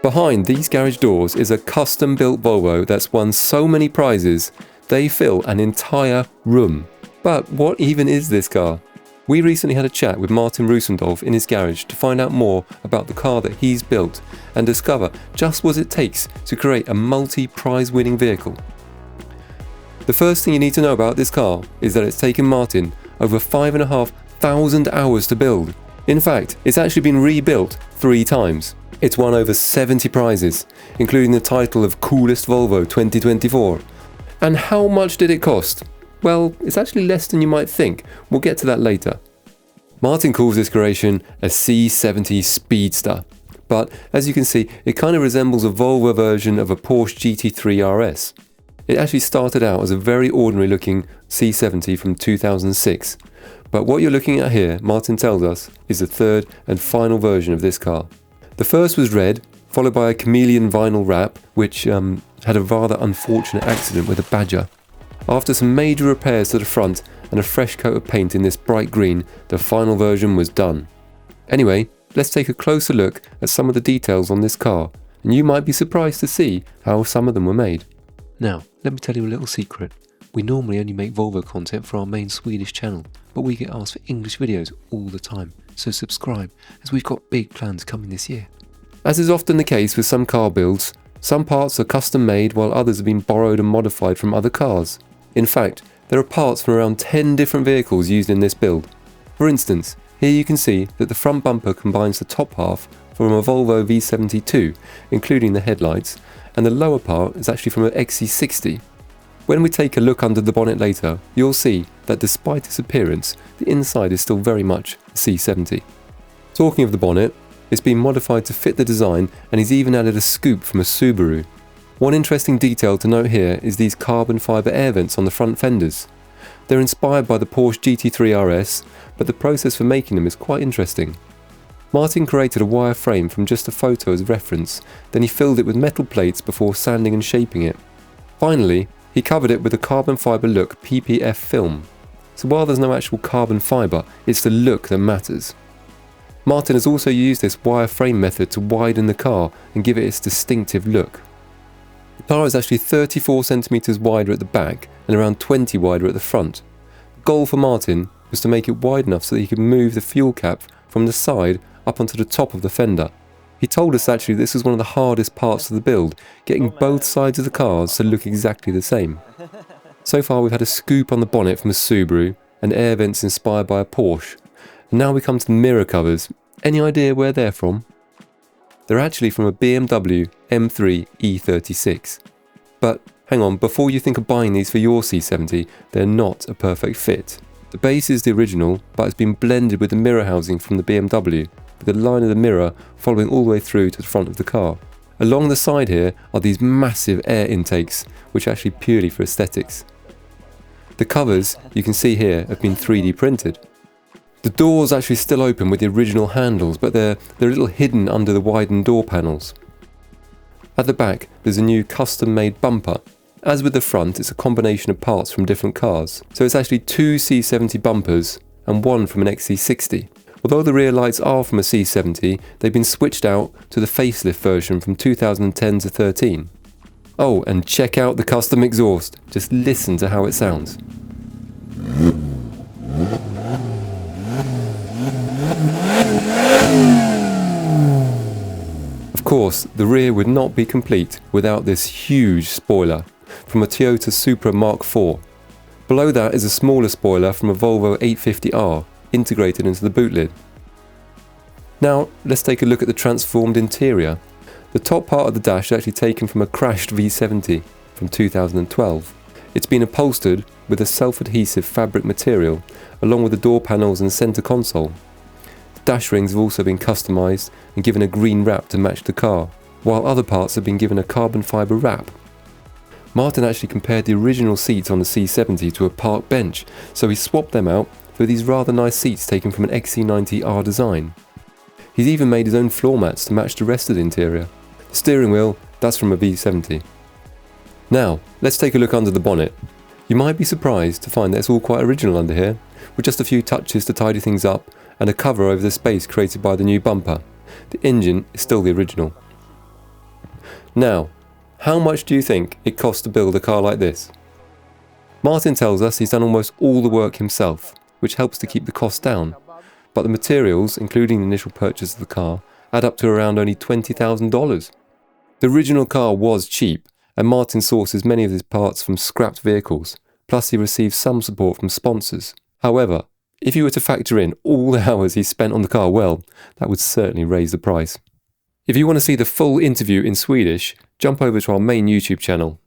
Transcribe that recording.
Behind these garage doors is a custom-built Volvo that's won so many prizes, they fill an entire room. But what even is this car? We recently had a chat with Martin Rosendorf in his garage to find out more about the car that he's built and discover just what it takes to create a multi-prize winning vehicle. The first thing you need to know about this car is that it's taken Martin over 5,500 hours to build. In fact, it's actually been rebuilt 3 times. It's won over 70 prizes, including the title of Coolest Volvo 2024. And how much did it cost? Well, it's actually less than you might think. We'll get to that later. Martin calls this creation a C70 Speedster, but as you can see, it kind of resembles a Volvo version of a Porsche GT3 RS. It actually started out as a very ordinary looking C70 from 2006, but what you're looking at here, Martin tells us, is the third and final version of this car. The first was red, followed by a chameleon vinyl wrap, which had a rather unfortunate accident with a Badger. After some major repairs to the front and a fresh coat of paint in this bright green, the final version was done. Anyway, let's take a closer look at some of the details on this car, and you might be surprised to see how some of them were made. Now, let me tell you a little secret. We normally only make Volvo content for our main Swedish channel, but we get asked for English videos all the time, so subscribe, as we've got big plans coming this year. As is often the case with some car builds, some parts are custom made while others have been borrowed and modified from other cars. In fact, there are parts from around 10 different vehicles used in this build. For instance, here you can see that the front bumper combines the top half from a Volvo V70, including the headlights, and the lower part is actually from an XC90. When we take a look under the bonnet later, you'll see that despite its appearance, the inside is still very much a C70. Talking of the bonnet, it's been modified to fit the design and he's even added a scoop from a Subaru. One interesting detail to note here is these carbon fibre air vents on the front fenders. They're inspired by the Porsche GT3 RS, but the process for making them is quite interesting. Martin created a wire frame from just a photo as reference, then he filled it with metal plates before sanding and shaping it. Finally, he covered it with a carbon fibre look PPF film. So while there's no actual carbon fibre, it's the look that matters. Martin has also used this wire frame method to widen the car and give it its distinctive look. The car is actually 34 centimeters wider at the back and around 20 wider at the front. The goal for Martin was to make it wide enough so that he could move the fuel cap from the side up onto the top of the fender. He told us actually this was one of the hardest parts of the build, getting both sides of the cars to look exactly the same. So far we've had a scoop on the bonnet from a Subaru and air vents inspired by a Porsche. And now we come to the mirror covers. Any idea where they're from? They're actually from a BMW M3 E36. But hang on, before you think of buying these for your C70, they're not a perfect fit. The base is the original, but it's been blended with the mirror housing from the BMW, with the line of the mirror following all the way through to the front of the car. Along the side here are these massive air intakes, which are actually purely for aesthetics. The covers, you can see here, have been 3D printed. The doors actually still open with the original handles, but they're a little hidden under the widened door panels. At the back, there's a new custom-made bumper. As with the front, it's a combination of parts from different cars. So it's actually 2 C70 bumpers and 1 from an XC90. Although the rear lights are from a C70, they've been switched out to the facelift version from 2010 to 13. Oh, and check out the custom exhaust. Just listen to how it sounds. Of course, the rear would not be complete without this huge spoiler from a Toyota Supra Mark IV. Below that is a smaller spoiler from a Volvo 850R, integrated into the boot lid. Now let's take a look at the transformed interior. The top part of the dash is actually taken from a crashed V70 from 2012. It's been upholstered with a self-adhesive fabric material along with the door panels and centre console. The dash rings have also been customised and given a green wrap to match the car, while other parts have been given a carbon fibre wrap. Martin actually compared the original seats on the C70 to a park bench, so he swapped them out for these rather nice seats taken from an XC90R design. He's even made his own floor mats to match the rest of the interior. The steering wheel, that's from a V70. Now, let's take a look under the bonnet. You might be surprised to find that it's all quite original under here, with just a few touches to tidy things up and a cover over the space created by the new bumper. The engine is still the original. Now, how much do you think it costs to build a car like this? Martin tells us he's done almost all the work himself, which helps to keep the cost down, but the materials, including the initial purchase of the car, add up to around only $20,000. The original car was cheap, and Martin sources many of his parts from scrapped vehicles, plus he receives some support from sponsors. However, if you were to factor in all the hours he spent on the car, well, that would certainly raise the price. If you want to see the full interview in Swedish, jump over to our main YouTube channel.